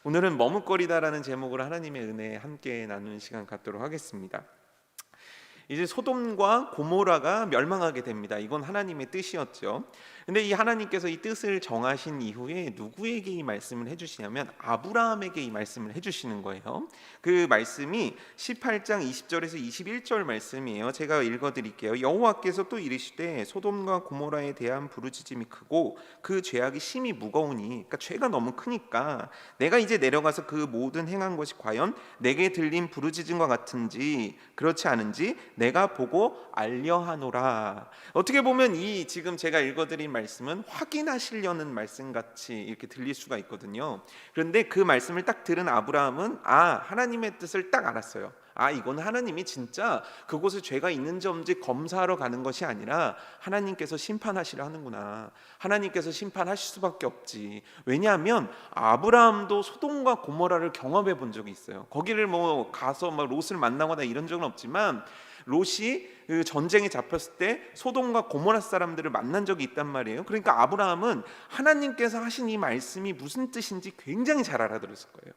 오늘은 머뭇거리다라는 제목으로 하나님의 은혜 함께 나누는 시간 갖도록 하겠습니다. 이제 소돔과 고모라가 멸망하게 됩니다. 이건 하나님의 뜻이었죠. 근데 이 하나님께서 이 뜻을 정하신 이후에 누구에게 이 말씀을 해주시냐면 아브라함에게 이 말씀을 해주시는 거예요. 그 말씀이 18장 20절에서 21절 말씀이에요. 제가 읽어드릴게요. 여호와께서 또 이르시되 소돔과 고모라에 대한 부르짖음이 크고 그 죄악이 심히 무거우니, 그러니까 죄가 너무 크니까 내가 이제 내려가서 그 모든 행한 것이 과연 내게 들린 부르짖음과 같은지 그렇지 않은지 내가 보고 알려하노라. 어떻게 보면 이 지금 제가 읽어드린 말씀은 확인하시려는 말씀같이 이렇게 들릴 수가 있거든요. 그런데 그 말씀을 딱 들은 아브라함은 하나님의 뜻을 딱 알았어요. 이건 하나님이 진짜 그곳에 죄가 있는지 없는지 검사하러 가는 것이 아니라 하나님께서 심판하시려 하는구나. 하나님께서 심판하실 수밖에 없지. 왜냐하면 아브라함도 소돔과 고모라를 경험해 본 적이 있어요. 거기를 가서 롯을 만나거나 이런 적은 없지만 롯이 그 전쟁에 잡혔을 때 소돔과 고모라 사람들을 만난 적이 있단 말이에요. 그러니까 아브라함은 하나님께서 하신 이 말씀이 무슨 뜻인지 굉장히 잘 알아들었을 거예요.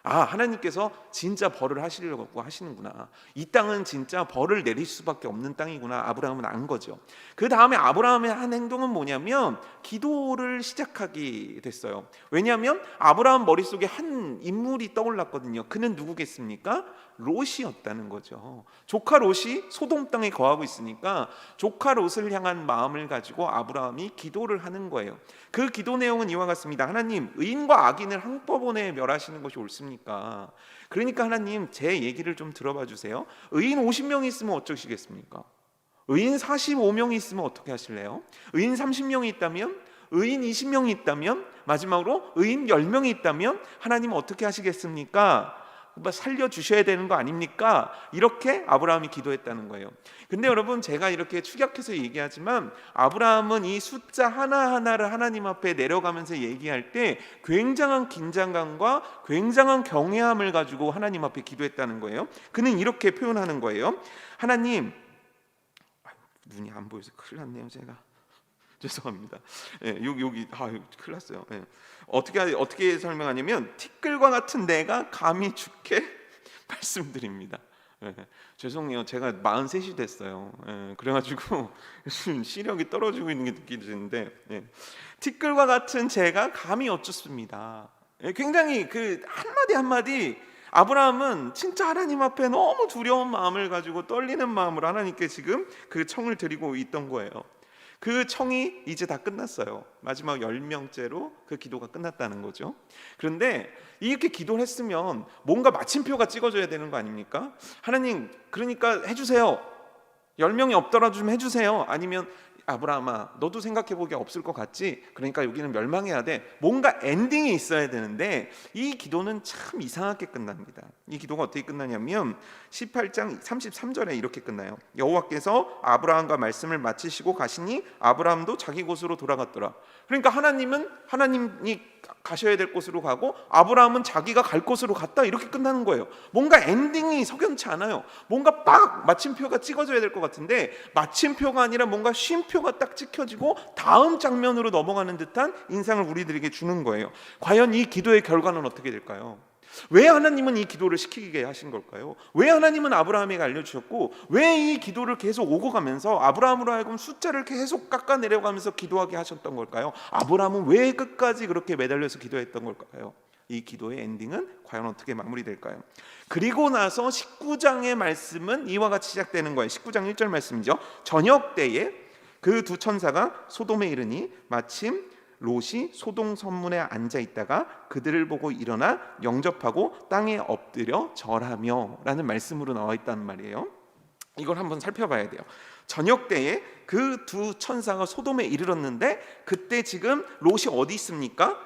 하나님께서 진짜 벌을 하시려고 하시는구나. 이 땅은 진짜 벌을 내릴 수밖에 없는 땅이구나. 아브라함은 안 거죠. 그 다음에 아브라함의 한 행동은 뭐냐면 기도를 시작하게 됐어요. 왜냐하면 아브라함 머릿속에 한 인물이 떠올랐거든요. 그는 누구겠습니까? 롯이었다는 거죠. 조카 롯이 소돔 땅에 거하고 있으니까 조카 롯을 향한 마음을 가지고 아브라함이 기도를 하는 거예요. 그 기도 내용은 이와 같습니다. 하나님, 의인과 악인을 한꺼번에 멸하시는 것이 옳습니까? 그러니까 하나님, 제 얘기를 좀 들어봐 주세요. 의인 50명이 있으면 어쩌시겠습니까? 의인 45명이 있으면 어떻게 하실래요? 의인 30명이 있다면? 의인 20명이 있다면? 마지막으로 의인 10명이 있다면? 하나님 어떻게 하시겠습니까? 살려주셔야 되는 거 아닙니까? 이렇게 아브라함이 기도했다는 거예요. 근데 여러분, 제가 이렇게 축약해서 얘기하지만 아브라함은 이 숫자 하나하나를 하나님 앞에 내려가면서 얘기할 때 굉장한 긴장감과 굉장한 경외함을 가지고 하나님 앞에 기도했다는 거예요. 그는 이렇게 표현하는 거예요. 하나님, 눈이 안 보여서 큰일 났네요 제가. 죄송합니다. 여기 큰일 났어요. 어떻게 설명하냐면 티끌과 같은 내가 감히 주께 말씀드립니다. 죄송해요. 제가 43이 됐어요. 그래가지고 시력이 떨어지고 있는 게 느껴지는데 티끌과 같은 제가 감히 어쩌습니다. 굉장히 그 한마디 아브라함은 진짜 하나님 앞에 너무 두려운 마음을 가지고 떨리는 마음으로 하나님께 지금 그 청을 드리고 있던 거예요. 그 청이 이제 다 끝났어요. 마지막 10명째로 그 기도가 끝났다는 거죠. 그런데 이렇게 기도를 했으면 뭔가 마침표가 찍어줘야 되는 거 아닙니까? 하나님, 그러니까 해주세요. 10명이 없더라도 좀 해주세요. 아니면 아브라함아, 너도 생각해보기에 없을 것 같지? 그러니까 여기는 멸망해야 돼. 뭔가 엔딩이 있어야 되는데 이 기도는 참 이상하게 끝납니다. 이 기도가 어떻게 끝나냐면 18장 33절에 이렇게 끝나요. 여호와께서 아브라함과 말씀을 마치시고 가시니 아브라함도 자기 곳으로 돌아갔더라. 그러니까 하나님이 가셔야 될 곳으로 가고 아브라함은 자기가 갈 곳으로 갔다. 이렇게 끝나는 거예요. 뭔가 엔딩이 석연치 않아요. 뭔가 빡 마침표가 찍어져야 될 것 같은데 마침표가 아니라 뭔가 쉼표가 딱 찍혀지고 다음 장면으로 넘어가는 듯한 인상을 우리들에게 주는 거예요. 과연 이 기도의 결과는 어떻게 될까요? 왜 하나님은 이 기도를 시키게 하신 걸까요? 왜 하나님은 아브라함에게 알려주셨고 왜 이 기도를 계속 오고 가면서 아브라함으로 하여금 숫자를 계속 깎아 내려가면서 기도하게 하셨던 걸까요? 아브라함은 왜 끝까지 그렇게 매달려서 기도했던 걸까요? 이 기도의 엔딩은 과연 어떻게 마무리될까요? 그리고 나서 19장의 말씀은 이와 같이 시작되는 거예요. 19장 1절 말씀이죠. 저녁 때에 그 두 천사가 소돔에 이르니 마침 롯이 소돔 성문에 앉아 있다가 그들을 보고 일어나 영접하고 땅에 엎드려 절하며 라는 말씀으로 나와 있단 말이에요. 이걸 한번 살펴봐야 돼요. 저녁 때에 그 두 천사가 소돔에 이르렀는데 그때 지금 롯이 어디 있습니까?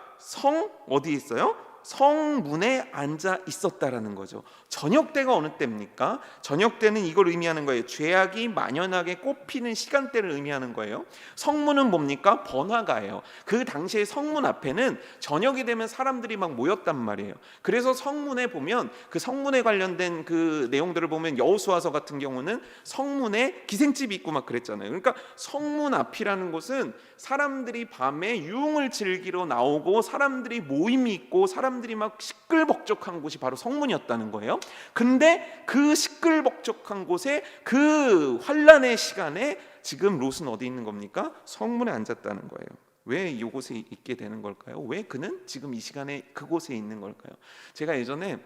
어디 있어요? 성문에 앉아 있었다라는 거죠. 저녁 때가 어느 때입니까? 저녁 때는 이걸 의미하는 거예요. 죄악이 만연하게 꽃피는 시간대를 의미하는 거예요. 성문은 뭡니까? 번화가예요. 그 당시에 성문 앞에는 저녁이 되면 사람들이 막 모였단 말이에요. 그래서 성문에 보면 그 성문에 관련된 그 내용들을 보면 여호수아서 같은 경우는 성문에 기생집이 있고 막 그랬잖아요. 그러니까 성문 앞이라는 곳은 사람들이 밤에 유흥을 즐기러 나오고 사람들이 모임이 있고 사람 사람들이 막 시끌벅적한 곳이 바로 성문이었다는 거예요. 근데 그 시끌벅적한 곳에 그 환란의 시간에 지금 롯은 어디 있는 겁니까? 성문에 앉았다는 거예요. 왜 이곳에 있게 되는 걸까요? 왜 그는 지금 이 시간에 그곳에 있는 걸까요? 제가 예전에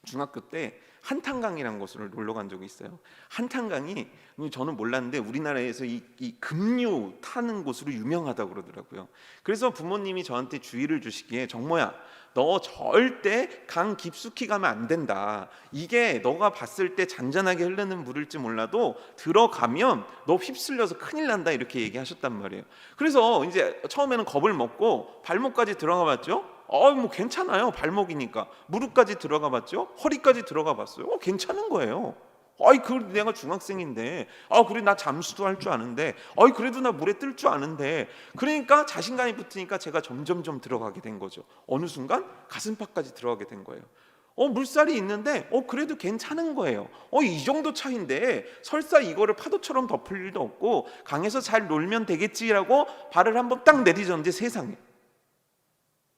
중학교 때 한탄강이라는 곳을 놀러 간 적이 있어요. 한탄강이 저는 몰랐는데 우리나라에서 이 급류 타는 곳으로 유명하다고 그러더라고요. 그래서 부모님이 저한테 주의를 주시기에 정모야, 너 절대 강 깊숙이 가면 안 된다. 이게 너가 봤을 때 잔잔하게 흐르는 물일지 몰라도 들어가면 너 휩쓸려서 큰일 난다, 이렇게 얘기하셨단 말이에요. 그래서 이제 처음에는 겁을 먹고 발목까지 들어가 봤죠. 뭐 괜찮아요. 발목이니까. 무릎까지 들어가 봤죠. 허리까지 들어가 봤어요. 괜찮은 거예요. 그래도 내가 중학생인데, 그래 나 잠수도 할 줄 아는데, 그래도 나 물에 뜰 줄 아는데. 그러니까 자신감이 붙으니까 제가 점점점 들어가게 된 거죠. 어느 순간 가슴팍까지 들어가게 된 거예요. 물살이 있는데 그래도 괜찮은 거예요. 이 정도 차인데 설사 이거를 파도처럼 덮을 일도 없고 강에서 잘 놀면 되겠지라고 발을 한번 딱 내디뎠는데 세상에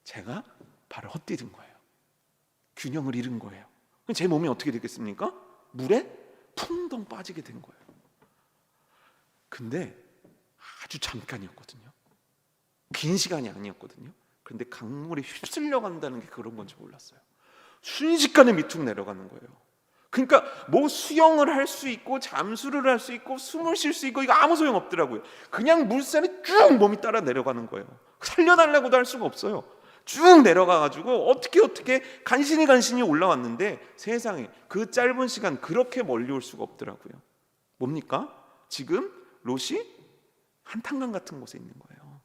제가 발을 헛디딘 거예요. 균형을 잃은 거예요. 제 몸이 어떻게 되겠습니까? 물에 풍덩 빠지게 된 거예요. 근데 아주 잠깐이었거든요. 긴 시간이 아니었거든요. 그런데 강물에 휩쓸려 간다는 게 그런 건지 몰랐어요. 순식간에 밑으로 내려가는 거예요. 그러니까 뭐 수영을 할 수 있고 잠수를 할 수 있고 숨을 쉴 수 있고 이거 아무 소용 없더라고요. 그냥 물살이 쭉 몸이 따라 내려가는 거예요. 살려달라고도 할 수가 없어요. 쭉 내려가가지고 어떻게 간신히 올라왔는데 세상에 그 짧은 시간 그렇게 멀리 올 수가 없더라고요. 뭡니까? 지금 롯이 한탄강 같은 곳에 있는 거예요.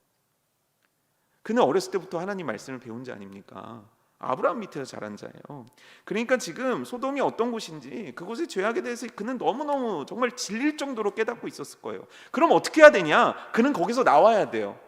그는 어렸을 때부터 하나님 말씀을 배운 자 아닙니까? 아브라함 밑에서 자란 자예요. 그러니까 지금 소돔이 어떤 곳인지 그곳의 죄악에 대해서 그는 너무너무 정말 질릴 정도로 깨닫고 있었을 거예요. 그럼 어떻게 해야 되냐? 그는 거기서 나와야 돼요.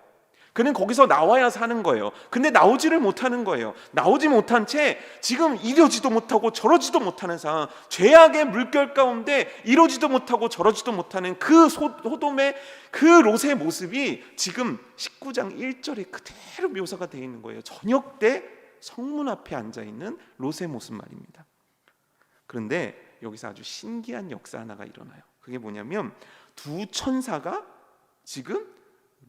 그는 거기서 나와야 사는 거예요. 근데 나오지를 못하는 거예요. 나오지 못한 채 지금 이러지도 못하고 저러지도 못하는 상황, 죄악의 물결 가운데 이러지도 못하고 저러지도 못하는 그 소돔의 그 롯의 모습이 지금 19장 1절에 그대로 묘사가 되어 있는 거예요. 저녁 때 성문 앞에 앉아있는 롯의 모습 말입니다. 그런데 여기서 아주 신기한 역사 하나가 일어나요. 그게 뭐냐면 두 천사가 지금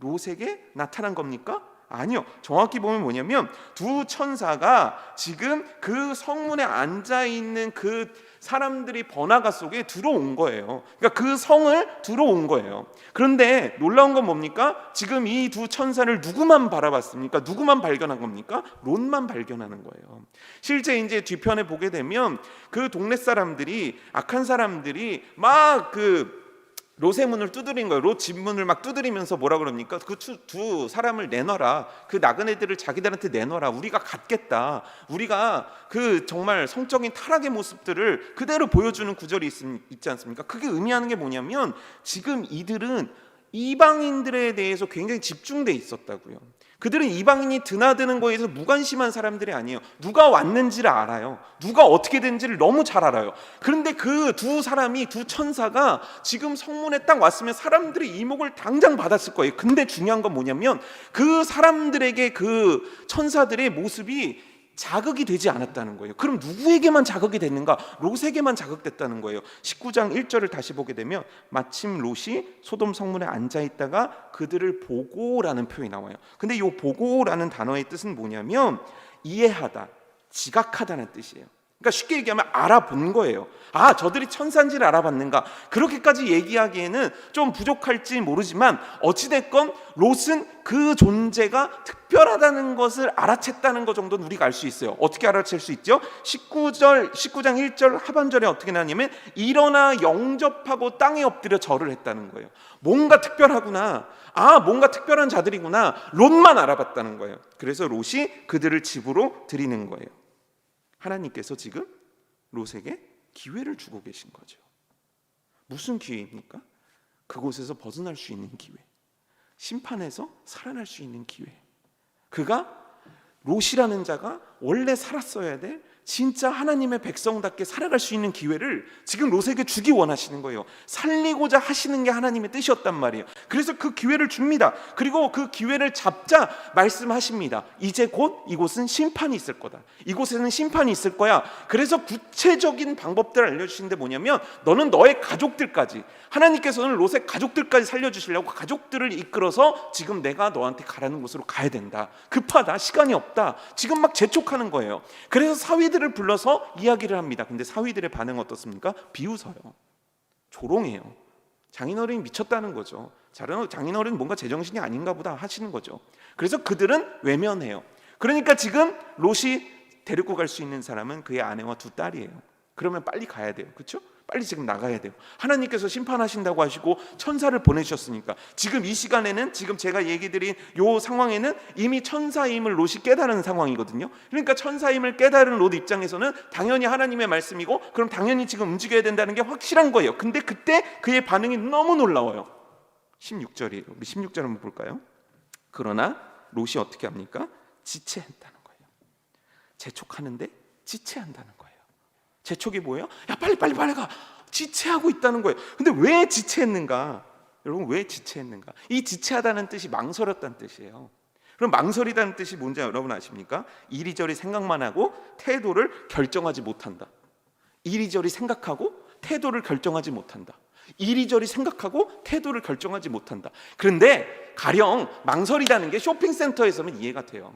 롯에게 나타난 겁니까? 아니요. 정확히 보면 뭐냐면 두 천사가 지금 그 성문에 앉아있는 그 사람들이 번화가 속에 들어온 거예요. 그러니까 그 성을 들어온 거예요. 그런데 놀라운 건 뭡니까? 지금 이 두 천사를 누구만 바라봤습니까? 누구만 발견한 겁니까? 롯만 발견하는 거예요. 실제 이제 뒤편에 보게 되면 그 동네 사람들이, 악한 사람들이 막 롯의 문을 두드린 거예요. 롯 집 문을 막 두드리면서 뭐라 그럽니까? 그 두 사람을 내놔라. 그 나그네들을 자기들한테 내놔라. 우리가 갖겠다. 우리가 그 정말 성적인 타락의 모습들을 그대로 보여주는 구절이 있지 않습니까? 그게 의미하는 게 뭐냐면 지금 이들은 이방인들에 대해서 굉장히 집중돼 있었다고요. 그들은 이방인이 드나드는 거에 대해서 무관심한 사람들이 아니에요. 누가 왔는지를 알아요. 누가 어떻게 된지를 너무 잘 알아요. 그런데 그 두 사람이, 두 천사가 지금 성문에 딱 왔으면 사람들의 이목을 당장 받았을 거예요. 근데 중요한 건 뭐냐면 그 사람들에게 그 천사들의 모습이 자극이 되지 않았다는 거예요. 그럼 누구에게만 자극이 됐는가? 롯에게만 자극됐다는 거예요. 19장 1절을 다시 보게 되면 마침 롯이 소돔 성문에 앉아있다가 그들을 보고라는 표현이 나와요. 근데 이 보고라는 단어의 뜻은 뭐냐면 이해하다, 지각하다는 뜻이에요. 그러니까 쉽게 얘기하면 알아본 거예요. 저들이 천사인지를 알아봤는가? 그렇게까지 얘기하기에는 좀 부족할지 모르지만 어찌됐건 롯은 그 존재가 특별하다는 것을 알아챘다는 것 정도는 우리가 알 수 있어요. 어떻게 알아챌 수 있죠? 19장 1절 하반절에 어떻게 나냐면 일어나 영접하고 땅에 엎드려 절을 했다는 거예요. 뭔가 특별하구나. 뭔가 특별한 자들이구나. 롯만 알아봤다는 거예요. 그래서 롯이 그들을 집으로 들이는 거예요. 하나님께서 지금 롯에게 기회를 주고 계신 거죠. 무슨 기회입니까? 그곳에서 벗어날 수 있는 기회, 심판에서 살아날 수 있는 기회. 그가 롯이라는 자가 원래 살았어야 돼 진짜 하나님의 백성답게 살아갈 수 있는 기회를 지금 롯에게 주기 원하시는 거예요. 살리고자 하시는 게 하나님의 뜻이었단 말이에요. 그래서 그 기회를 줍니다. 그리고 그 기회를 잡자 말씀하십니다. 이제 곧 이곳은 심판이 있을 거다. 이곳에는 심판이 있을 거야. 그래서 구체적인 방법들을 알려주시는데 뭐냐면 너는 너의 가족들까지, 하나님께서는 롯의 가족들까지 살려주시려고 가족들을 이끌어서 지금 내가 너한테 가라는 곳으로 가야 된다. 급하다. 시간이 없다. 지금 막 재촉하는 거예요. 그래서 사위들을 불러서 이야기를 합니다. 근데 사위들의 반응은 어떻습니까? 비웃어요. 조롱해요. 장인어른이 미쳤다는 거죠. 장인어른 뭔가 제정신이 아닌가 보다 하시는 거죠. 그래서 그들은 외면해요. 그러니까 지금 롯이 데리고 갈 수 있는 사람은 그의 아내와 두 딸이에요. 그러면 빨리 가야 돼요. 그렇죠? 빨리 지금 나가야 돼요. 하나님께서 심판하신다고 하시고 천사를 보내주셨으니까 지금 이 시간에는, 지금 제가 얘기 드린 이 상황에는 이미 천사임을 롯이 깨달은 상황이거든요. 그러니까 천사임을 깨달은 롯 입장에서는 당연히 하나님의 말씀이고 그럼 당연히 지금 움직여야 된다는 게 확실한 거예요. 근데 그때 그의 반응이 너무 놀라워요. 16절이에요. 우리 16절 한번 볼까요? 그러나 롯이 어떻게 합니까? 지체한다는 거예요. 재촉하는데 지체한다는 거예요. 재촉이 뭐예요? 야 빨리 가. 지체하고 있다는 거예요. 근데 왜 지체했는가? 여러분 왜 지체했는가? 이 지체하다는 뜻이 망설였다는 뜻이에요. 그럼 망설이다는 뜻이 뭔지 여러분 아십니까? 이리저리 생각만 하고 태도를 결정하지 못한다. 이리저리 생각하고 태도를 결정하지 못한다. 이리저리 생각하고 태도를 결정하지 못한다. 그런데 가령 망설이다는 게 쇼핑센터에서는 이해가 돼요.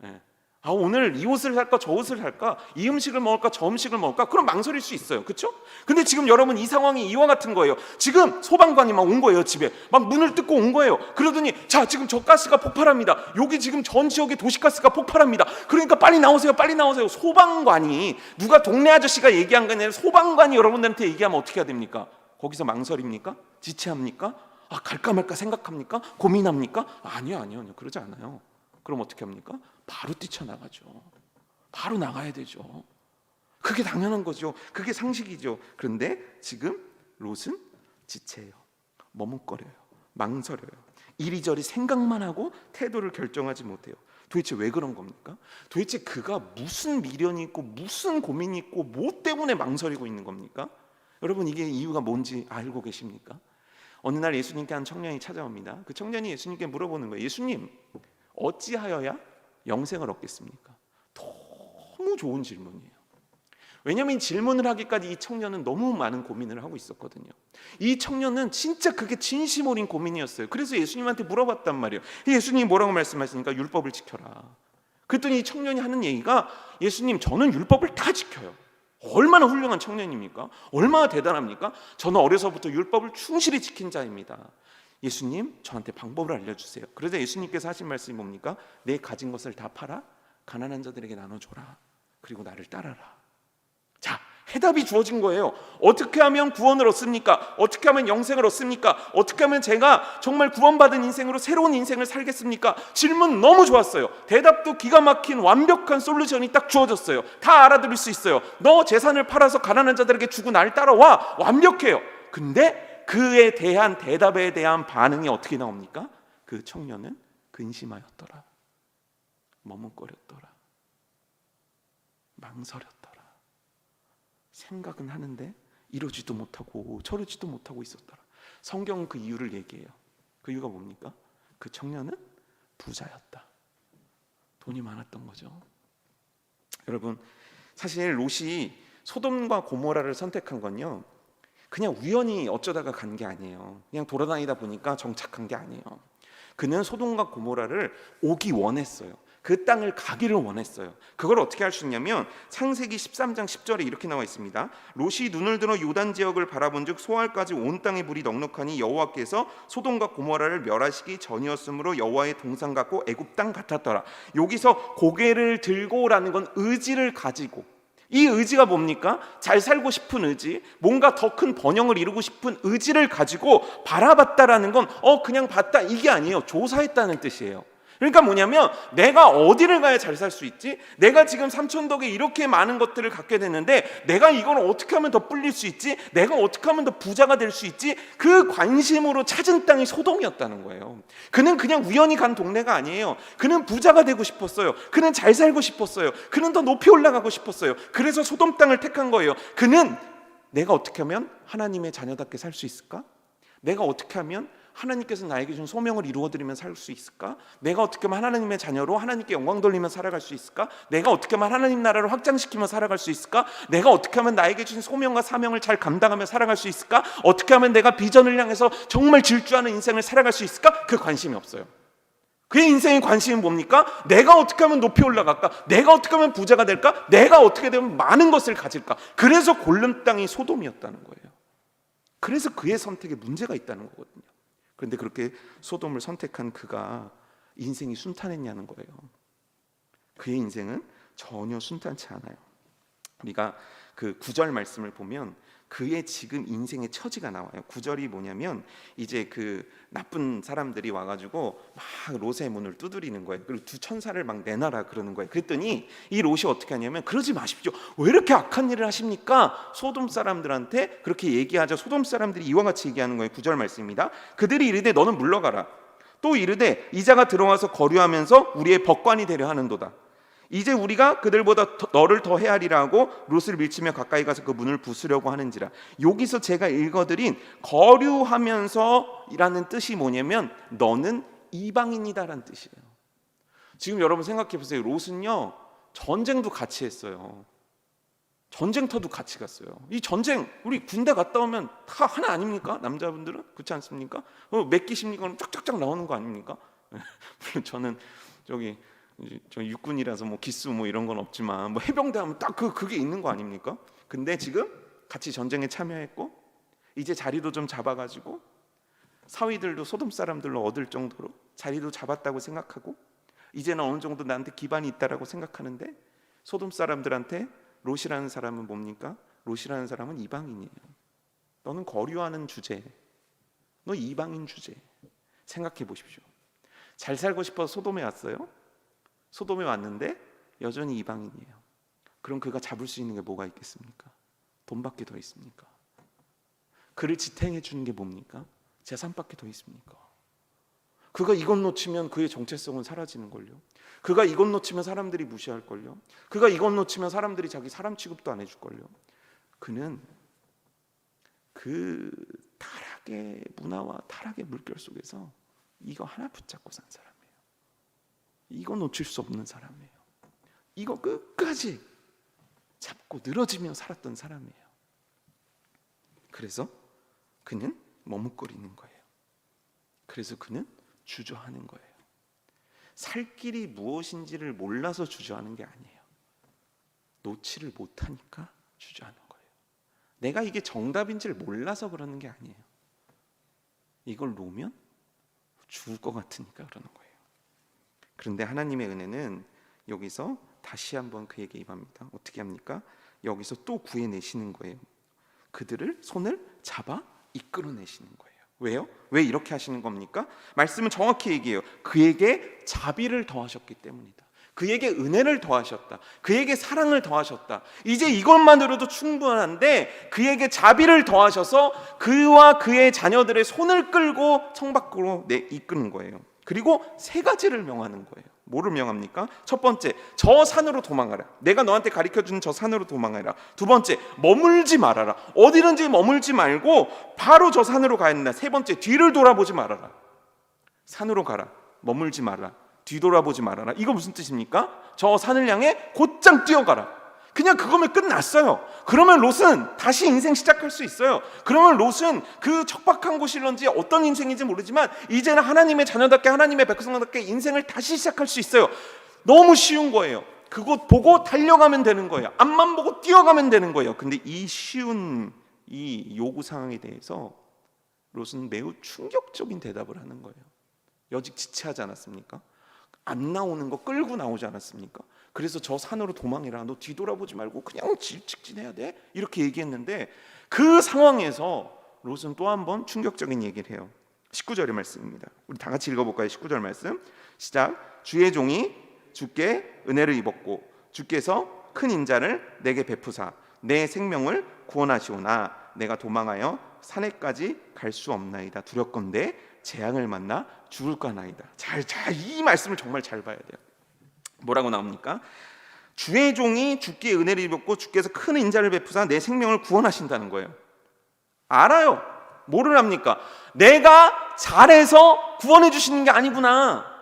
예. 오늘 이 옷을 살까 저 옷을 살까, 이 음식을 먹을까 저 음식을 먹을까, 그럼 망설일 수 있어요. 그렇죠? 근데 지금 여러분 이 상황이 이와 같은 거예요. 지금 소방관이 막 온 거예요. 집에 막 문을 뜯고 온 거예요. 그러더니 자 지금 저 가스가 폭발합니다. 여기 지금 전 지역에 도시가스가 폭발합니다. 그러니까 빨리 나오세요. 소방관이, 누가 동네 아저씨가 얘기한 게 아니라 소방관이 여러분들한테 얘기하면 어떻게 해야 됩니까? 거기서 망설입니까? 지체합니까? 갈까 말까 생각합니까? 고민합니까? 아니요. 그러지 않아요. 그럼 어떻게 합니까? 바로 뛰쳐나가죠. 바로 나가야 되죠. 그게 당연한 거죠. 그게 상식이죠. 그런데 지금 롯은 지체해요. 머뭇거려요. 망설여요. 이리저리 생각만 하고 태도를 결정하지 못해요. 도대체 왜 그런 겁니까? 도대체 그가 무슨 미련이 있고 무슨 고민이 있고 뭐 때문에 망설이고 있는 겁니까? 여러분 이게 이유가 뭔지 알고 계십니까? 어느 날 예수님께 한 청년이 찾아옵니다. 그 청년이 예수님께 물어보는 거예요. 예수님, 어찌하여야 영생을 얻겠습니까? 너무 좋은 질문이에요. 왜냐하면 질문을 하기까지 이 청년은 너무 많은 고민을 하고 있었거든요. 이 청년은 진짜 그게 진심 어린 고민이었어요. 그래서 예수님한테 물어봤단 말이에요. 예수님이 뭐라고 말씀하시니까 율법을 지켜라. 그랬더니 이 청년이 하는 얘기가, 예수님 저는 율법을 다 지켜요. 얼마나 훌륭한 청년입니까? 얼마나 대단합니까? 저는 어려서부터 율법을 충실히 지킨 자입니다. 예수님 저한테 방법을 알려주세요. 그래서 예수님께서 하신 말씀이 뭡니까? 내 가진 것을 다 팔아 가난한 자들에게 나눠줘라. 그리고 나를 따라라. 자, 해답이 주어진 거예요. 어떻게 하면 구원을 얻습니까? 어떻게 하면 영생을 얻습니까? 어떻게 하면 제가 정말 구원받은 인생으로 새로운 인생을 살겠습니까? 질문 너무 좋았어요. 대답도 기가 막힌 완벽한 솔루션이 딱 주어졌어요. 다 알아들을 수 있어요. 너 재산을 팔아서 가난한 자들에게 주고 나를 따라와. 완벽해요. 근데 그에 대한 대답에 대한 반응이 어떻게 나옵니까? 그 청년은 근심하였더라. 머뭇거렸더라. 망설였더라. 생각은 하는데 이러지도 못하고 저러지도 못하고 있었더라. 성경은 그 이유를 얘기해요. 그 이유가 뭡니까? 그 청년은 부자였다. 돈이 많았던 거죠. 여러분 사실 롯이 소돔과 고모라를 선택한 건요, 그냥 우연히 어쩌다가 간 게 아니에요. 그냥 돌아다니다 보니까 정착한 게 아니에요. 그는 소돔과 고모라를 오기 원했어요. 그 땅을 가기를 원했어요. 그걸 어떻게 할 수 있냐면 창세기 13장 10절에 이렇게 나와 있습니다. 롯이 눈을 들어 요단 지역을 바라본즉 소알까지 온 땅에 불이 넉넉하니 여호와께서 소돔과 고모라를 멸하시기 전이었으므로 여호와의 동산 같고 애굽 땅 같았더라. 여기서 고개를 들고라는 건 의지를 가지고, 이 의지가 뭡니까? 잘 살고 싶은 의지, 뭔가 더 큰 번영을 이루고 싶은 의지를 가지고 바라봤다라는 건 그냥 봤다 이게 아니에요. 조사했다는 뜻이에요. 그러니까 뭐냐면 내가 어디를 가야 잘 살 수 있지? 내가 지금 삼천덕에 이렇게 많은 것들을 갖게 됐는데 내가 이걸 어떻게 하면 더 불릴 수 있지? 내가 어떻게 하면 더 부자가 될 수 있지? 그 관심으로 찾은 땅이 소돔이었다는 거예요. 그는 그냥 우연히 간 동네가 아니에요. 그는 부자가 되고 싶었어요. 그는 잘 살고 싶었어요. 그는 더 높이 올라가고 싶었어요. 그래서 소돔 땅을 택한 거예요. 그는 내가 어떻게 하면 하나님의 자녀답게 살 수 있을까? 내가 어떻게 하면 하나님께서 나에게 준 소명을 이루어드리면 살 수 있을까? 내가 어떻게 하면 하나님의 자녀로 하나님께 영광 돌리며 살아갈 수 있을까? 내가 어떻게 하면 하나님 나라를 확장시키며 살아갈 수 있을까? 내가 어떻게 하면 나에게 준 소명과 사명을 잘 감당하며 살아갈 수 있을까? 어떻게 하면 내가 비전을 향해서 정말 질주하는 인생을 살아갈 수 있을까? 그 관심이 없어요. 그의 인생의 관심은 뭡니까? 내가 어떻게 하면 높이 올라갈까? 내가 어떻게 하면 부자가 될까? 내가 어떻게 되면 많은 것을 가질까? 그래서 골룸 땅이 소돔이었다는 거예요. 그래서 그의 선택에 문제가 있다는 거거든요. 그런데 그렇게 소돔을 선택한 그가 인생이 순탄했냐는 거예요. 그의 인생은 전혀 순탄치 않아요. 우리가 그 9절 말씀을 보면 그의 지금 인생의 처지가 나와요. 9절이 뭐냐면 이제 그 나쁜 사람들이 와가지고 막 롯의 문을 두드리는 거예요. 그리고 두 천사를 막 내놔라 그러는 거예요. 그랬더니 이 롯이 어떻게 하냐면 그러지 마십시오. 왜 이렇게 악한 일을 하십니까? 소돔 사람들한테 그렇게 얘기하자. 소돔 사람들이 이와 같이 얘기하는 거예요. 9절 말씀입니다. 그들이 이르되 너는 물러가라. 또 이르되 이자가 들어와서 거류하면서 우리의 법관이 되려 하는도다. 이제 우리가 그들보다 너를 더 헤아리라 하고 롯을 밀치며 가까이 가서 그 문을 부수려고 하는지라. 여기서 제가 읽어드린 거류하면서 이라는 뜻이 뭐냐면 너는 이방인이다라는 뜻이에요. 지금 여러분 생각해 보세요. 롯은요 전쟁도 같이 했어요. 전쟁터도 같이 갔어요. 이 전쟁 우리 군대 갔다 오면 다 하나 아닙니까? 남자분들은 그렇지 않습니까? 몇 기십니까? 쫙쫙쫙 나오는 거 아닙니까? 물론 저는 저 육군이라서 뭐 기수 뭐 이런 건 없지만 뭐 해병대 하면 딱 그게 있는 거 아닙니까? 근데 지금 같이 전쟁에 참여했고 이제 자리도 좀 잡아가지고 사위들도 소돔 사람들로 얻을 정도로 자리도 잡았다고 생각하고 이제는 어느 정도 나한테 기반이 있다라고 생각하는데 소돔 사람들한테 롯이라는 사람은 뭡니까? 롯이라는 사람은 이방인이에요. 너는 거류하는 주제, 너 이방인 주제. 생각해 보십시오. 잘 살고 싶어서 소돔에 왔어요. 소돔에 왔는데 여전히 이방인이에요. 그럼 그가 잡을 수 있는 게 뭐가 있겠습니까? 돈밖에 더 있습니까? 그를 지탱해 주는 게 뭡니까? 재산밖에 더 있습니까? 그가 이것 놓치면 그의 정체성은 사라지는걸요. 그가 이것 놓치면 사람들이 무시할걸요. 그가 이것 놓치면 사람들이 자기 사람 취급도 안 해줄걸요. 그는 그 타락의 문화와 타락의 물결 속에서 이거 하나 붙잡고 산 사람이에요. 이거 놓칠 수 없는 사람이에요. 이거 끝까지 잡고 늘어지며 살았던 사람이에요. 그래서 그는 머뭇거리는 거예요. 그래서 그는 주저하는 거예요. 살 길이 무엇인지를 몰라서 주저하는 게 아니에요. 놓지를 못하니까 주저하는 거예요. 내가 이게 정답인지를 몰라서 그러는 게 아니에요. 이걸 놓으면 죽을 것 같으니까 그러는 거예요. 그런데 하나님의 은혜는 여기서 다시 한번 그에게 임합니다. 어떻게 합니까? 여기서 또 구해내시는 거예요. 그들을 손을 잡아 이끌어내시는 거예요. 왜요? 왜 이렇게 하시는 겁니까? 말씀은 정확히 얘기해요. 그에게 자비를 더하셨기 때문이다. 그에게 은혜를 더하셨다. 그에게 사랑을 더하셨다. 이제 이것만으로도 충분한데 그에게 자비를 더하셔서 그와 그의 자녀들의 손을 끌고 성 밖으로 이끄는 거예요. 그리고 세 가지를 명하는 거예요. 뭐를 명합니까? 첫 번째, 저 산으로 도망가라. 내가 너한테 가르쳐준 저 산으로 도망가라. 두 번째, 머물지 말아라. 어디든지 머물지 말고 바로 저 산으로 가야 된다. 세 번째, 뒤를 돌아보지 말아라. 산으로 가라. 머물지 말아라. 뒤돌아보지 말아라. 이거 무슨 뜻입니까? 저 산을 향해 곧장 뛰어가라. 그냥 그거면 끝났어요. 그러면 롯은 다시 인생 시작할 수 있어요. 그러면 롯은 그 척박한 곳일런지 어떤 인생인지 모르지만 이제는 하나님의 자녀답게 하나님의 백성답게 인생을 다시 시작할 수 있어요. 너무 쉬운 거예요. 그곳 보고 달려가면 되는 거예요. 앞만 보고 뛰어가면 되는 거예요. 근데 이 쉬운 이 요구 상황에 대해서 롯은 매우 충격적인 대답을 하는 거예요. 여직 지체하지 않았습니까? 안 나오는 거 끌고 나오지 않았습니까? 그래서 저 산으로 도망해라. 너 뒤돌아보지 말고 그냥 직진해야 돼. 이렇게 얘기했는데 그 상황에서 롯은 또 한 번 충격적인 얘기를 해요. 19절의 말씀입니다. 우리 다 같이 읽어볼까요? 19절 말씀 시작. 주의 종이 주께 은혜를 입었고 주께서 큰 인자를 내게 베푸사 내 생명을 구원하시오나 내가 도망하여 산에까지 갈 수 없나이다. 두렵건대 재앙을 만나 죽을까나이다. 이 말씀을 정말 잘 봐야 돼요. 뭐라고 나옵니까? 주의 종이 주께 은혜를 입었고 주께서 큰 인자를 베푸사 내 생명을 구원하신다는 거예요. 알아요. 뭐를 합니까? 내가 잘해서 구원해 주시는 게 아니구나.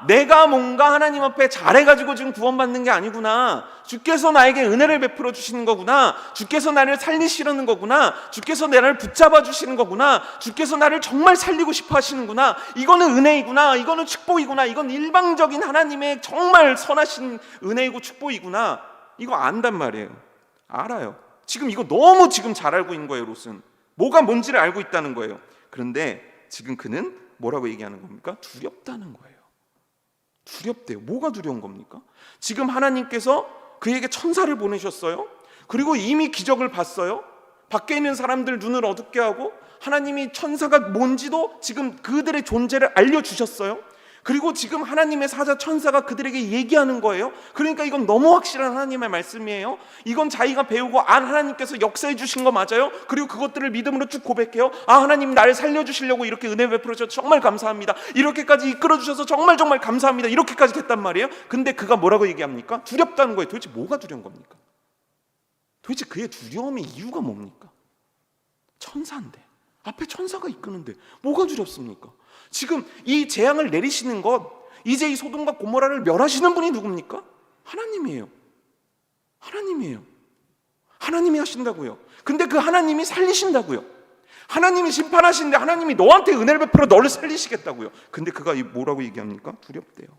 내가 뭔가 하나님 앞에 잘해가지고 지금 구원받는 게 아니구나. 주께서 나에게 은혜를 베풀어 주시는 거구나. 주께서 나를 살리시려는 거구나. 주께서 나를 붙잡아 주시는 거구나. 주께서 나를 정말 살리고 싶어 하시는구나. 이거는 은혜이구나. 이거는 축복이구나. 이건 일방적인 하나님의 정말 선하신 은혜이고 축복이구나. 이거 안단 말이에요. 알아요. 지금 이거 너무 지금 잘 알고 있는 거예요. 롯은 뭐가 뭔지를 알고 있다는 거예요. 그런데 지금 그는 뭐라고 얘기하는 겁니까? 두렵다는 거예요. 두렵대요. 뭐가 두려운 겁니까? 지금 하나님께서 그에게 천사를 보내셨어요. 그리고 이미 기적을 봤어요. 밖에 있는 사람들 눈을 어둡게 하고 하나님이 천사가 뭔지도 지금 그들의 존재를 알려주셨어요. 그리고 지금 하나님의 사자 천사가 그들에게 얘기하는 거예요. 그러니까 이건 너무 확실한 하나님의 말씀이에요. 이건 자기가 배우고 하나님께서 역사해 주신 거 맞아요. 그리고 그것들을 믿음으로 쭉 고백해요. 하나님 나를 살려주시려고 이렇게 은혜 베풀어 주셔서 정말 감사합니다. 이렇게까지 이끌어 주셔서 정말 감사합니다. 이렇게까지 됐단 말이에요. 근데 그가 뭐라고 얘기합니까? 두렵다는 거예요. 도대체 뭐가 두려운 겁니까? 도대체 그의 두려움의 이유가 뭡니까? 천사인데, 앞에 천사가 이끄는데 뭐가 두렵습니까? 지금 이 재앙을 내리시는 것, 이제 이 소돔과 고모라를 멸하시는 분이 누굽니까? 하나님이에요. 하나님이 하신다고요. 근데 그 하나님이 살리신다고요. 하나님이 심판하시는데 하나님이 너한테 은혜를 베풀어 너를 살리시겠다고요. 근데 그가 뭐라고 얘기합니까? 두렵대요.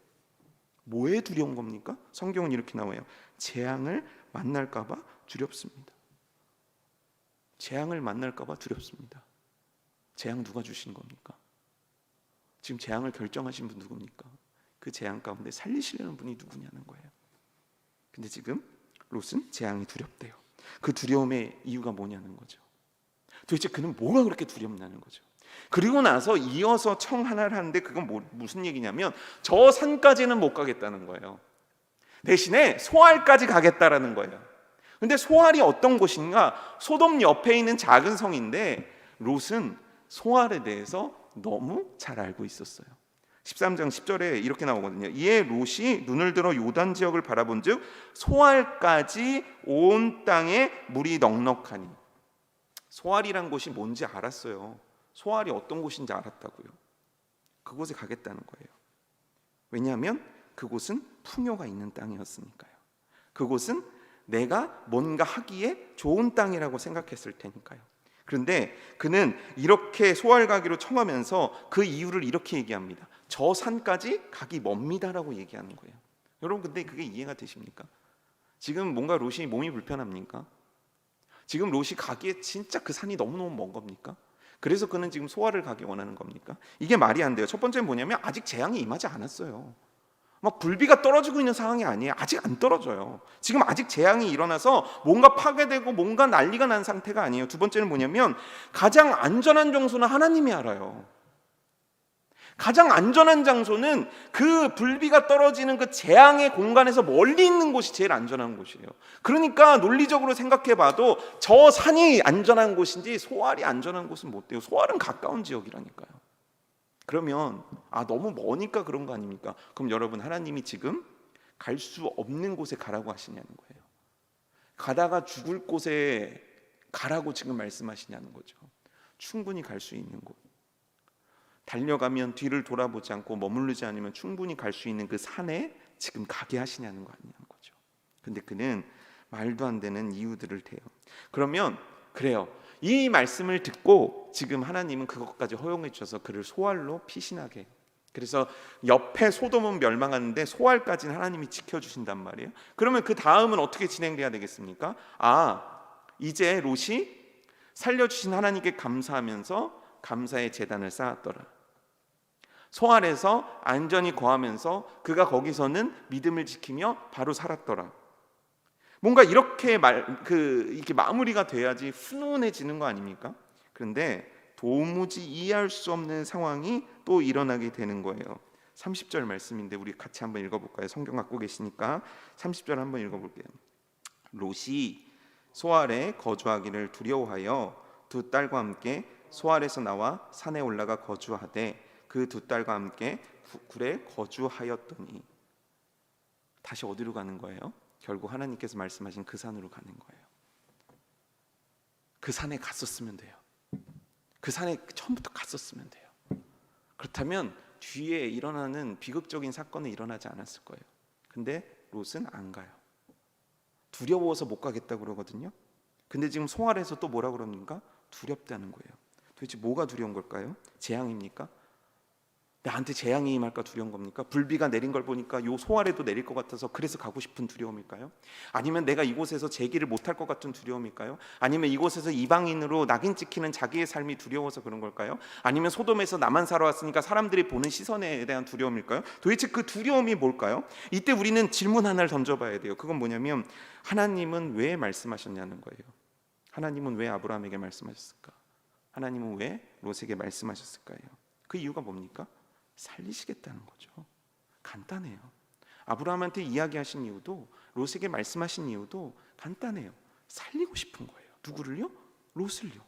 뭐에 두려운 겁니까? 성경은 이렇게 나와요. 재앙을 만날까 봐 두렵습니다. 재앙을 만날까 봐 두렵습니다. 재앙 누가 주신 겁니까? 지금 재앙을 결정하신 분 누굽니까? 그 재앙 가운데 살리시려는 분이 누구냐는 거예요. 근데 지금 롯은 재앙이 두렵대요. 그 두려움의 이유가 뭐냐는 거죠. 도대체 그는 뭐가 그렇게 두렵냐는 거죠. 그리고 나서 이어서 청 하나를 하는데 그건 무슨 얘기냐면 저 산까지는 못 가겠다는 거예요. 대신에 소알까지 가겠다라는 거예요. 근데 소알이 어떤 곳인가? 소돔 옆에 있는 작은 성인데 롯은 소알에 대해서 너무 잘 알고 있었어요. 13장 10절에 이렇게 나오거든요. 이에 롯이 눈을 들어 요단 지역을 바라본즉 소알까지 온 땅에 물이 넉넉하니. 소알이란 곳이 뭔지 알았어요. 소알이 어떤 곳인지 알았다고요. 그곳에 가겠다는 거예요. 왜냐하면 그곳은 풍요가 있는 땅이었으니까요. 그곳은 내가 뭔가 하기에 좋은 땅이라고 생각했을 테니까요. 그런데 그는 이렇게 소알 가기로 청하면서 그 이유를 이렇게 얘기합니다. 저 산까지 가기 멉니다라고 얘기하는 거예요. 여러분 근데 그게 이해가 되십니까? 지금 뭔가 롯이 몸이 불편합니까? 지금 롯이 가기에 진짜 그 산이 너무너무 먼 겁니까? 그래서 그는 지금 소알을 가기 원하는 겁니까? 이게 말이 안 돼요. 첫 번째는 뭐냐면 아직 재앙이 임하지 않았어요. 막 불비가 떨어지고 있는 상황이 아니에요. 아직 안 떨어져요. 지금 아직 재앙이 일어나서 뭔가 파괴되고 뭔가 난리가 난 상태가 아니에요. 두 번째는 뭐냐면 가장 안전한 장소는 하나님이 알아요. 가장 안전한 장소는 그 불비가 떨어지는 그 재앙의 공간에서 멀리 있는 곳이 제일 안전한 곳이에요. 그러니까 논리적으로 생각해 봐도 저 산이 안전한 곳인지 소알이 안전한 곳은 못 돼요. 소알은 가까운 지역이라니까요. 그러면 너무 머니까 그런 거 아닙니까? 그럼 여러분 하나님이 지금 갈 수 없는 곳에 가라고 하시냐는 거예요. 가다가 죽을 곳에 가라고 지금 말씀하시냐는 거죠. 충분히 갈 수 있는 곳. 달려가면 뒤를 돌아보지 않고 머무르지 않으면 충분히 갈 수 있는 그 산에 지금 가게 하시냐는 거 아니냐는 거죠. 근데 그는 말도 안 되는 이유들을 대요. 그러면 그래요. 이 말씀을 듣고 지금 하나님은 그것까지 허용해 주셔서 그를 소알로 피신하게 해요. 그래서 옆에 소돔은 멸망하는데 소알까지는 하나님이 지켜주신단 말이에요. 그러면 그 다음은 어떻게 진행돼야 되겠습니까? 이제 롯이 살려주신 하나님께 감사하면서 감사의 제단을 쌓았더라. 소알에서 안전히 거하면서 그가 거기서는 믿음을 지키며 바로 살았더라. 뭔가 이렇게 이렇게 마무리가 돼야지 훈훈해지는 거 아닙니까? 그런데 도무지 이해할 수 없는 상황이 또 일어나게 되는 거예요. 30절 말씀인데 우리 같이 한번 읽어볼까요? 성경 갖고 계시니까 30절 한번 읽어볼게요. 롯이 소알에 거주하기를 두려워하여 두 딸과 함께 소알에서 나와 산에 올라가 거주하되 그 두 딸과 함께 굴에 거주하였더니. 다시 어디로 가는 거예요? 결국 하나님께서 말씀하신 그 산으로 가는 거예요. 그 산에 갔었으면 돼요. 그 산에 처음부터 갔었으면 돼요. 그렇다면 뒤에 일어나는 비극적인 사건은 일어나지 않았을 거예요. 근데 롯은 안 가요. 두려워서 못 가겠다고 그러거든요. 근데 지금 소알에서 또 뭐라 그럽니까? 두렵다는 거예요. 도대체 뭐가 두려운 걸까요? 재앙입니까? 나한테 재앙이 임할까 두려운 겁니까? 불비가 내린 걸 보니까 요 소알에도 내릴 것 같아서 그래서 가고 싶은 두려움일까요? 아니면 내가 이곳에서 재기를 못할 것 같은 두려움일까요? 아니면 이곳에서 이방인으로 낙인 찍히는 자기의 삶이 두려워서 그런 걸까요? 아니면 소돔에서 나만 살아왔으니까 사람들이 보는 시선에 대한 두려움일까요? 도대체 그 두려움이 뭘까요? 이때 우리는 질문 하나를 던져봐야 돼요. 그건 뭐냐면 하나님은 왜 말씀하셨냐는 거예요. 하나님은 왜 아브라함에게 말씀하셨을까? 하나님은 왜 롯에게 말씀하셨을까요? 그 이유가 뭡니까? 살리시겠다는 거죠. 간단해요. 아브라함한테 이야기하신 이유도, 롯에게 말씀하신 이유도 간단해요. 살리고 싶은 거예요. 누구를요? 롯을요.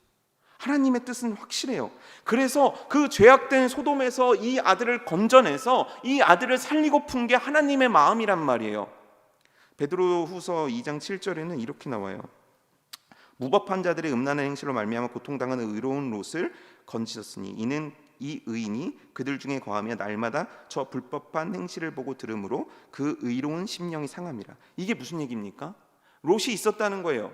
하나님의 뜻은 확실해요. 그래서 그 죄악된 소돔에서 이 아들을 건져내서 이 아들을 살리고픈 게 하나님의 마음이란 말이에요. 베드로후서 2장 7절에는 이렇게 나와요. 무법한 자들의 음란한 행실로 말미암아 고통당하는 의로운 롯을 건지셨으니 이는 이 의인이 그들 중에 거하며 날마다 저 불법한 행실을 보고 들으므로 그 의로운 심령이 상함이라. 이게 무슨 얘기입니까? 롯이 있었다는 거예요.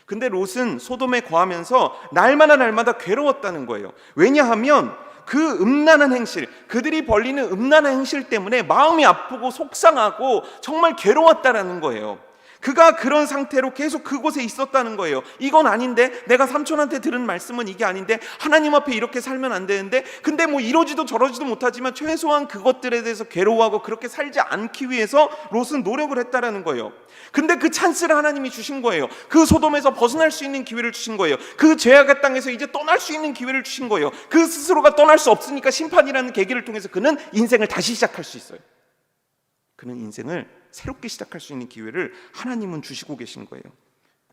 근데 롯은 소돔에 거하면서 날마다 괴로웠다는 거예요. 왜냐하면 그 음란한 행실, 그들이 벌리는 음란한 행실 때문에 마음이 아프고 속상하고 정말 괴로웠다라는 거예요. 그가 그런 상태로 계속 그곳에 있었다는 거예요. 이건 아닌데, 내가 삼촌한테 들은 말씀은 이게 아닌데, 하나님 앞에 이렇게 살면 안 되는데, 근데 뭐 이러지도 저러지도 못하지만 최소한 그것들에 대해서 괴로워하고 그렇게 살지 않기 위해서 롯은 노력을 했다라는 거예요. 근데 그 찬스를 하나님이 주신 거예요. 그 소돔에서 벗어날 수 있는 기회를 주신 거예요. 그 죄악의 땅에서 이제 떠날 수 있는 기회를 주신 거예요. 그 스스로가 떠날 수 없으니까 심판이라는 계기를 통해서 그는 인생을 다시 시작할 수 있어요. 그는 인생을 새롭게 시작할 수 있는 기회를 하나님은 주시고 계신 거예요.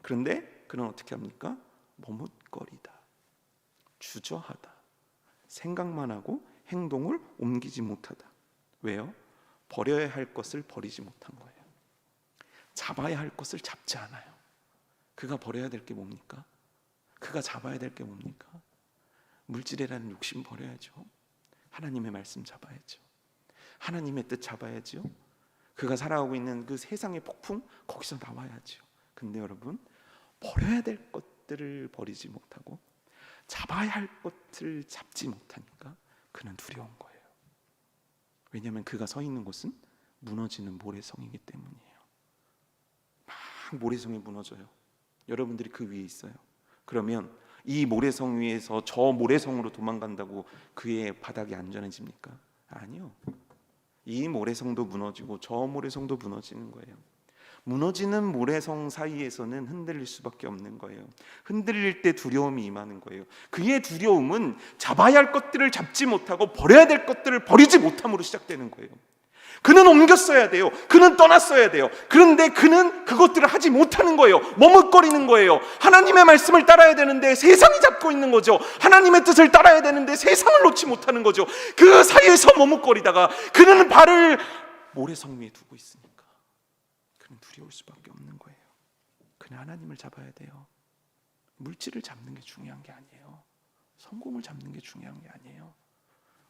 그런데 그는 어떻게 합니까? 머뭇거리다, 주저하다, 생각만 하고 행동을 옮기지 못하다. 왜요? 버려야 할 것을 버리지 못한 거예요. 잡아야 할 것을 잡지 않아요. 그가 버려야 될 게 뭡니까? 그가 잡아야 될 게 뭡니까? 물질이라는 욕심 버려야죠. 하나님의 말씀 잡아야죠. 하나님의 뜻 잡아야죠. 그가 살아가고 있는 그 세상의 폭풍, 거기서 나와야죠. 근데 여러분, 버려야 될 것들을 버리지 못하고 잡아야 할 것을 잡지 못하니까 그는 두려운 거예요. 왜냐하면 그가 서 있는 곳은 무너지는 모래성이기 때문이에요. 막 모래성이 무너져요. 여러분들이 그 위에 있어요. 그러면 이 모래성 위에서 저 모래성으로 도망간다고 그의 바닥이 안전해집니까? 아니요. 이 모래성도 무너지고 저 모래성도 무너지는 거예요. 무너지는 모래성 사이에서는 흔들릴 수밖에 없는 거예요. 흔들릴 때 두려움이 임하는 거예요. 그의 두려움은 잡아야 할 것들을 잡지 못하고 버려야 될 것들을 버리지 못함으로 시작되는 거예요. 그는 옮겼어야 돼요. 그는 떠났어야 돼요. 그런데 그는 그것들을 하지 못하는 거예요. 머뭇거리는 거예요. 하나님의 말씀을 따라야 되는데 세상이 잡고 있는 거죠. 하나님의 뜻을 따라야 되는데 세상을 놓지 못하는 거죠. 그 사이에서 머뭇거리다가 그는 발을 모래성 위에 두고 있으니까 그는 두려울 수밖에 없는 거예요. 그는 하나님을 잡아야 돼요. 물질을 잡는 게 중요한 게 아니에요. 성공을 잡는 게 중요한 게 아니에요.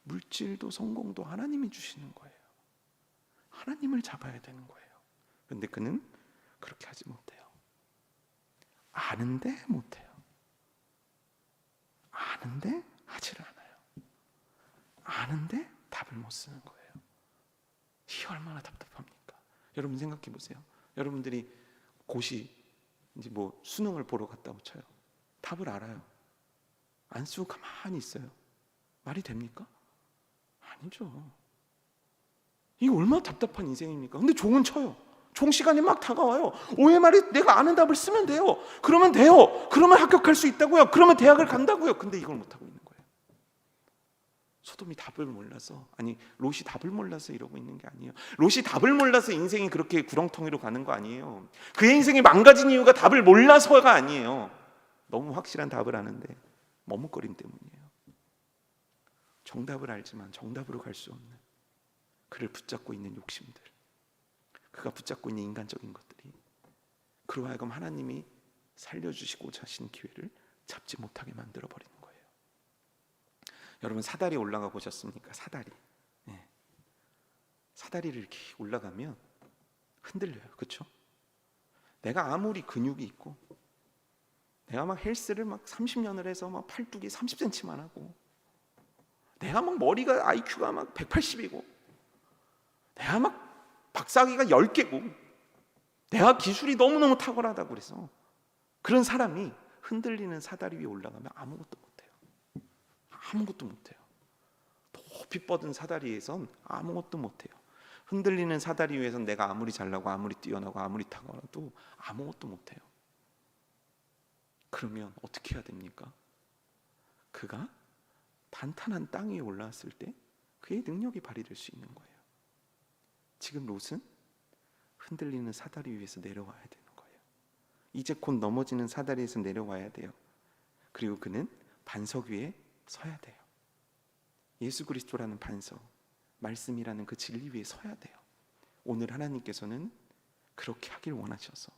물질도 성공도 하나님이 주시는 거예요. 하나님을 잡아야 되는 거예요. 그런데 그는 그렇게 하지 못해요. 아는데 못해요. 아는데 하질 않아요. 아는데 답을 못 쓰는 거예요. 이게 얼마나 답답합니까? 여러분 생각해 보세요. 여러분들이 고시 이제 뭐 수능을 보러 갔다고 쳐요. 답을 알아요. 안 쓰고 가만히 있어요. 말이 됩니까? 아니죠. 이게 얼마나 답답한 인생입니까? 근데 종은 쳐요. 종 시간이 막 다가와요. OMR이 내가 아는 답을 쓰면 돼요. 그러면 돼요. 그러면 합격할 수 있다고요. 그러면 대학을 간다고요. 근데 이걸 못하고 있는 거예요. 소돔이 답을 몰라서, 아니 롯이 답을 몰라서 이러고 있는 게 아니에요. 롯이 답을 몰라서 인생이 그렇게 구렁텅이로 가는 거 아니에요. 그의 인생이 망가진 이유가 답을 몰라서가 아니에요. 너무 확실한 답을 아는데 머뭇거림 때문이에요. 정답을 알지만 정답으로 갈 수 없는, 그를 붙잡고 있는 욕심들, 그가 붙잡고 있는 인간적인 것들이 그로 하여금 하나님이 살려주시고자 하신 기회를 잡지 못하게 만들어버리는 거예요. 여러분, 사다리 올라가 보셨습니까? 사다리. 사다리를 이렇게 올라가면 흔들려요. 그렇죠? 내가 아무리 근육이 있고, 내가 막 헬스를 막 30년을 해서 막 팔뚝이 30cm만 하고, 내가 막 머리가 IQ가 막 180이고, 내가 막 박사학위가 10개고, 내가 기술이 너무너무 탁월하다고 그래서 그런 사람이 흔들리는 사다리 위에 올라가면 아무것도 못해요. 아무것도 못해요. 높이 뻗은 사다리에선 아무것도 못해요. 흔들리는 사다리 위에선 내가 아무리 잘나고 아무리 뛰어나고 아무리 탁월해도 아무것도 못해요. 그러면 어떻게 해야 됩니까? 그가 단단한 땅 위에 올라왔을 때 그의 능력이 발휘될 수 있는 거예요. 지금 롯은 흔들리는 사다리 위에서 내려와야 되는 거예요. 이제 곧 넘어지는 사다리에서 내려와야 돼요. 그리고 그는 반석 위에 서야 돼요. 예수 그리스도라는 반석, 말씀이라는 그 진리 위에 서야 돼요. 오늘 하나님께서는 그렇게 하길 원하셔서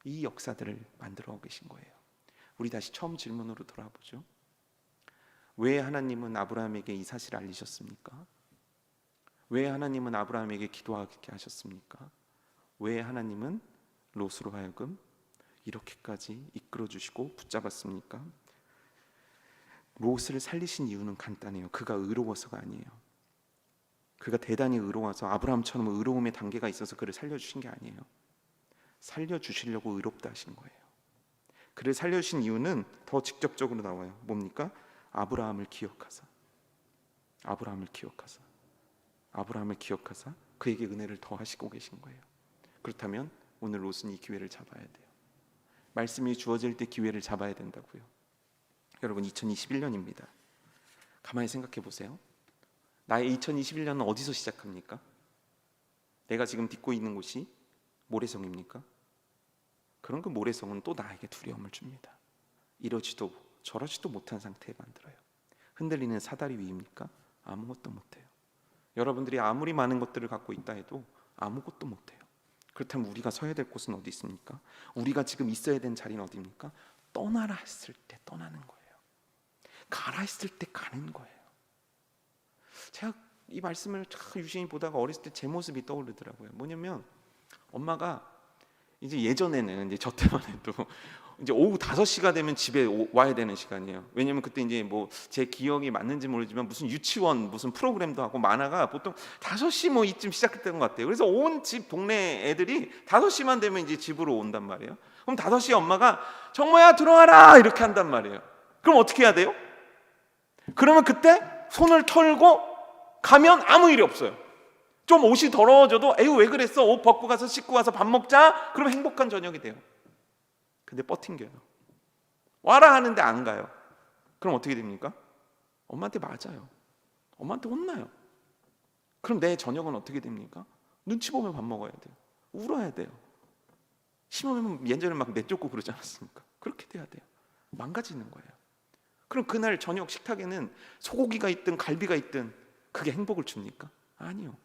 이 역사들을 만들어 계신 거예요. 우리 다시 처음 질문으로 돌아보죠. 왜 하나님은 아브라함에게 이 사실을 알리셨습니까? 왜 하나님은 아브라함에게 기도하게 하셨습니까? 왜 하나님은 롯으로 하여금 이렇게까지 이끌어 주시고 붙잡았습니까? 롯을 살리신 이유는 간단해요. 그가 의로워서가 아니에요. 그가 대단히 의로워서 아브라함처럼 의로움의 단계가 있어서 그를 살려주신 게 아니에요. 살려주시려고 의롭다 하신 거예요. 그를 살려주신 이유는 더 직접적으로 나와요. 뭡니까? 아브라함을 기억하사, 아브라함을 기억하사, 아브라함을 기억하사 그에게 은혜를 더하시고 계신 거예요. 그렇다면 오늘 롯은 이 기회를 잡아야 돼요. 말씀이 주어질 때 기회를 잡아야 된다고요. 여러분, 2021년입니다. 가만히 생각해 보세요. 나의 2021년은 어디서 시작합니까? 내가 지금 딛고 있는 곳이 모래성입니까? 그럼 그 모래성은 또 나에게 두려움을 줍니다. 이러지도 저러지도 못한 상태에 만들어요. 흔들리는 사다리 위입니까? 아무것도 못해요. 여러분들이 아무리 많은 것들을 갖고 있다 해도 아무것도 못해요. 그렇다면 우리가 서야 될 곳은 어디 있습니까? 우리가 지금 있어야 되는 자리는 어디입니까? 떠나라 했을 때 떠나는 거예요. 가라 했을 때 가는 거예요. 제가 이 말씀을 유심히 보다가 어렸을 때 제 모습이 떠오르더라고요. 뭐냐면 엄마가 이제 예전에는 이제 저 때만 해도 이제 오후 5시가 되면 집에 와야 되는 시간이에요. 왜냐면 그때 이제 뭐 제 기억이 맞는지 모르지만 무슨 유치원 무슨 프로그램도 하고 만화가 보통 5시 뭐 이쯤 시작했던 것 같아요. 그래서 온 집 동네 애들이 5시만 되면 이제 집으로 온단 말이에요. 그럼 5시에 엄마가 정모야 들어와라 이렇게 한단 말이에요. 그럼 어떻게 해야 돼요? 그러면 그때 손을 털고 가면 아무 일이 없어요. 좀 옷이 더러워져도 에휴 왜 그랬어? 옷 벗고 가서 씻고 와서 밥 먹자. 그러면 행복한 저녁이 돼요. 근데 버팅겨요. 와라 하는데 안 가요. 그럼 어떻게 됩니까? 엄마한테 맞아요. 엄마한테 혼나요. 그럼 내 저녁은 어떻게 됩니까? 눈치 보면 밥 먹어야 돼요. 울어야 돼요. 심하면 예전에 막 내쫓고 그러지 않았습니까? 그렇게 돼야 돼요. 망가지는 거예요. 그럼 그날 저녁 식탁에는 소고기가 있든 갈비가 있든 그게 행복을 줍니까? 아니요.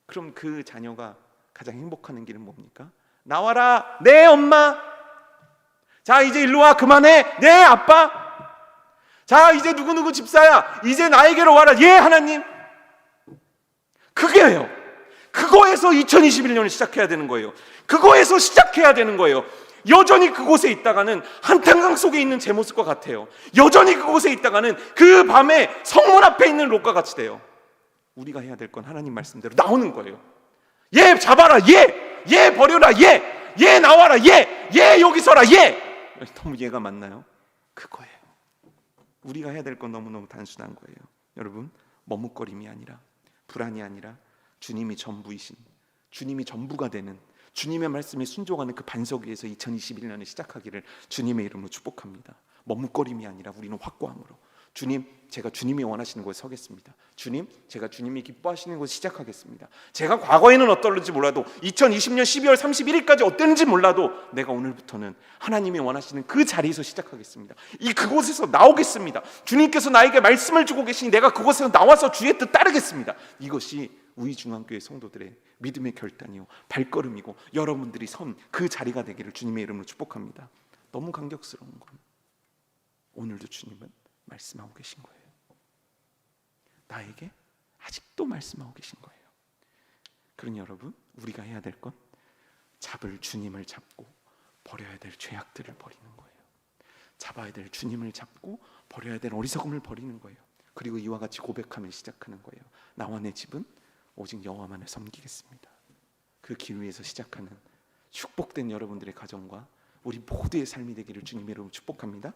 그럼 그 자녀가 가장 행복하는 길은 뭡니까? 나와라 네 엄마. 자 이제 일로 와 그만해 네 아빠. 자 이제 누구누구 집사야 이제 나에게로 와라 예 하나님. 그게요. 그거에서 2021년을 시작해야 되는 거예요. 그거에서 시작해야 되는 거예요. 여전히 그곳에 있다가는 한탄강 속에 있는 제 모습과 같아요. 여전히 그곳에 있다가는 그 밤에 성문 앞에 있는 롯과 같이 돼요. 우리가 해야 될 건 하나님 말씀대로 나오는 거예요. 얘 잡아라 얘 버려라 얘 나와라 얘 여기 서라 얘. 너무 얘가 맞나요? 그거예요. 우리가 해야 될 건 너무너무 단순한 거예요. 여러분, 머뭇거림이 아니라 불안이 아니라 주님이 전부이신, 주님이 전부가 되는, 주님의 말씀에 순종하는 그 반석 위에서 2021년을 시작하기를 주님의 이름으로 축복합니다. 머뭇거림이 아니라 우리는 확고함으로 주님, 제가 주님이 원하시는 곳에 서겠습니다. 주님, 제가 주님이 기뻐하시는 곳에 시작하겠습니다. 제가 과거에는 어떨지 몰라도 2020년 12월 31일까지 어땠는지 몰라도 내가 오늘부터는 하나님이 원하시는 그 자리에서 시작하겠습니다. 그곳에서 나오겠습니다. 주님께서 나에게 말씀을 주고 계시니 내가 그곳에서 나와서 주의 뜻 따르겠습니다. 이것이 우리 중앙교회 성도들의 믿음의 결단이요 발걸음이고 여러분들이 선 그 자리가 되기를 주님의 이름으로 축복합니다. 너무 감격스러운 건 오늘도 주님은 말씀하고 계신 거예요. 나에게 아직도 말씀하고 계신 거예요. 그러니 여러분, 우리가 해야 될 건 잡을 주님을 잡고 버려야 될 죄악들을 버리는 거예요. 잡아야 될 주님을 잡고 버려야 될 어리석음을 버리는 거예요. 그리고 이와 같이 고백하며 시작하는 거예요. 나와 내 집은 오직 여호와만을 섬기겠습니다. 그 길 위에서 시작하는 축복된 여러분들의 가정과 우리 모두의 삶이 되기를 주님의 이름으로 축복합니다.